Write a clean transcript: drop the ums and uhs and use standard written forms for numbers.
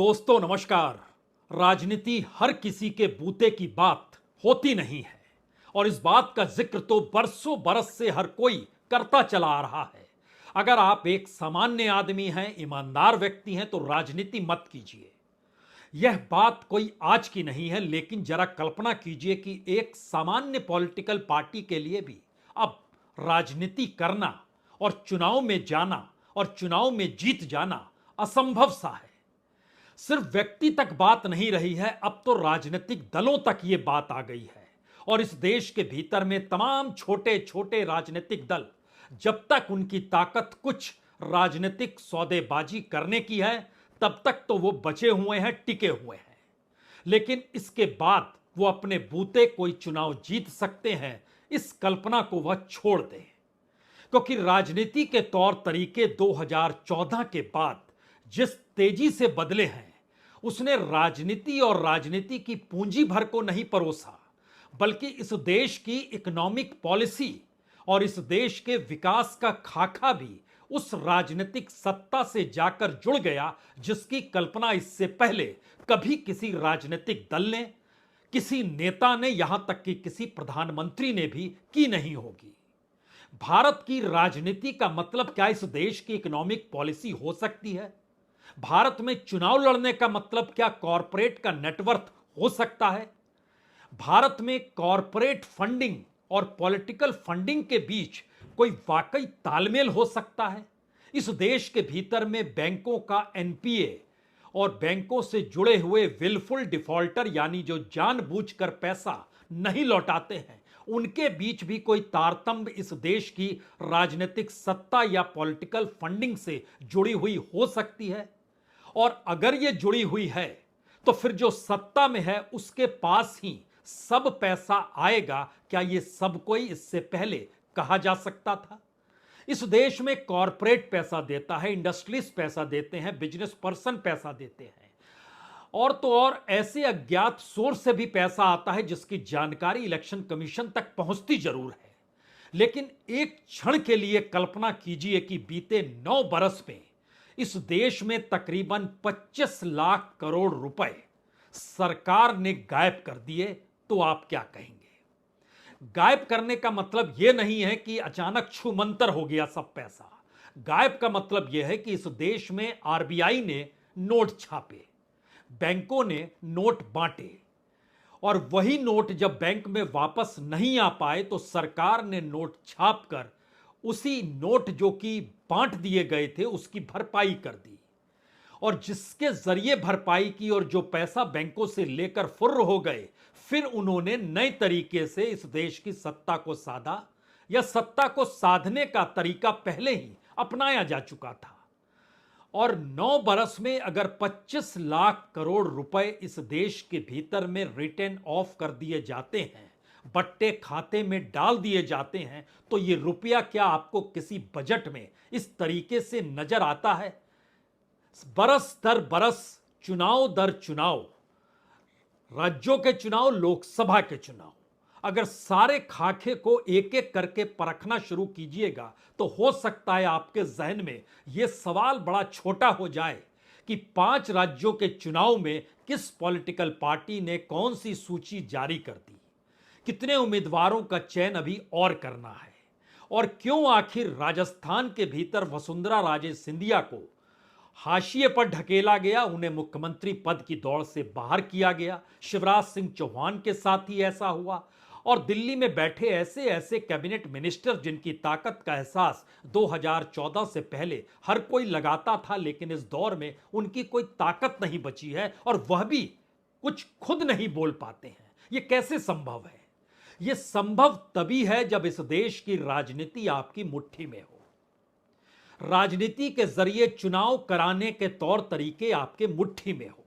दोस्तों नमस्कार। राजनीति हर किसी के बूते की बात होती नहीं है और इस बात का जिक्र तो बरसों बरस से हर कोई करता चला आ रहा है। अगर आप एक सामान्य आदमी हैं, ईमानदार व्यक्ति हैं, तो राजनीति मत कीजिए। यह बात कोई आज की नहीं है, लेकिन जरा कल्पना कीजिए कि एक सामान्य पॉलिटिकल पार्टी के लिए भी अब राजनीति करना और चुनाव में जाना और चुनाव में जीत जाना असंभव सा है। सिर्फ व्यक्ति तक बात नहीं रही है, अब तो राजनीतिक दलों तक ये बात आ गई है। और इस देश के भीतर में तमाम छोटे छोटे राजनीतिक दल, जब तक उनकी ताकत कुछ राजनीतिक सौदेबाजी करने की है, तब तक तो वो बचे हुए हैं, टिके हुए हैं। लेकिन इसके बाद वो अपने बूते कोई चुनाव जीत सकते हैं, इस कल्पना को वह छोड़ दें। क्योंकि राजनीति के तौर तरीके 2014 के बाद जिस तेजी से बदले हैं, उसने राजनीति और राजनीति की पूंजी भर को नहीं परोसा, बल्कि इस देश की इकोनॉमिक पॉलिसी और इस देश के विकास का खाका भी उस राजनीतिक सत्ता से जाकर जुड़ गया जिसकी कल्पना इससे पहले कभी किसी राजनीतिक दल ने, किसी नेता ने, यहां तक कि किसी प्रधानमंत्री ने भी की नहीं होगी। भारत की राजनीति का मतलब क्या इस देश की इकोनॉमिक पॉलिसी हो सकती है? भारत में चुनाव लड़ने का मतलब क्या कॉरपोरेट का नेटवर्थ हो सकता है? भारत में कॉरपोरेट फंडिंग और पॉलिटिकल फंडिंग के बीच कोई वाकई तालमेल हो सकता है? इस देश के भीतर में बैंकों का एनपीए और बैंकों से जुड़े हुए विलफुल डिफॉल्टर, यानी जो जानबूझकर पैसा नहीं लौटाते हैं, उनके बीच भी कोई तारतम्य इस देश की राजनीतिक सत्ता या पॉलिटिकल फंडिंग से जुड़ी हुई हो सकती है? और अगर यह जुड़ी हुई है, तो फिर जो सत्ता में है उसके पास ही सब पैसा आएगा? क्या यह सब कोई इससे पहले कहा जा सकता था? इस देश में कॉरपोरेट पैसा देता है, इंडस्ट्रीज पैसा देते हैं, बिजनेस पर्सन पैसा देते हैं, और तो और ऐसे अज्ञात सोर्स से भी पैसा आता है जिसकी जानकारी इलेक्शन कमीशन तक पहुंचती जरूर है। लेकिन एक क्षण के लिए कल्पना कीजिए कि बीते 9 बरस में इस देश में तकरीबन 25 लाख करोड़ रुपए सरकार ने गायब कर दिए, तो आप क्या कहेंगे? गायब करने का मतलब यह नहीं है कि अचानक छूमंतर हो गया सब पैसा। गायब का मतलब यह है कि इस देश में आरबीआई ने नोट छापे, बैंकों ने नोट बांटे, और वही नोट जब बैंक में वापस नहीं आ पाए तो सरकार ने नोट छापकर उसी नोट जो कि बांट दिए गए थे उसकी भरपाई कर दी। और जिसके जरिए भरपाई की और जो पैसा बैंकों से लेकर फुर्र हो गए, फिर उन्होंने नए तरीके से इस देश की सत्ता को साधा, या सत्ता को साधने का तरीका पहले ही अपनाया जा चुका था। और 9 बरस में अगर 25 लाख करोड़ रुपए इस देश के भीतर में रिटर्न ऑफ कर दिए जाते हैं, बट्टे खाते में डाल दिए जाते हैं, तो ये रुपया क्या आपको किसी बजट में इस तरीके से नजर आता है? बरस दर बरस, चुनाव दर चुनाव, राज्यों के चुनाव, लोकसभा के चुनाव, अगर सारे खाके को एक एक करके परखना शुरू कीजिएगा तो हो सकता है आपके जहन में यह सवाल बड़ा छोटा हो जाए कि 5 राज्यों के चुनाव में किस पॉलिटिकल पार्टी ने कौन सी सूची जारी कर दी, कितने उम्मीदवारों का चयन अभी और करना है, और क्यों आखिर राजस्थान के भीतर वसुंधरा राजे सिंधिया को हाशिए पर ढकेला गया, उन्हें मुख्यमंत्री पद की दौड़ से बाहर किया गया। शिवराज सिंह चौहान के साथ ही ऐसा हुआ, और दिल्ली में बैठे ऐसे ऐसे कैबिनेट मिनिस्टर जिनकी ताकत का एहसास 2014 से पहले हर कोई लगाता था, लेकिन इस दौर में उनकी कोई ताकत नहीं बची है और वह भी कुछ खुद नहीं बोल पाते हैं। यह कैसे संभव है? यह संभव तभी है जब इस देश की राजनीति आपकी मुट्ठी में हो, राजनीति के जरिए चुनाव कराने के तौर तरीके आपके मुट्ठी में हो।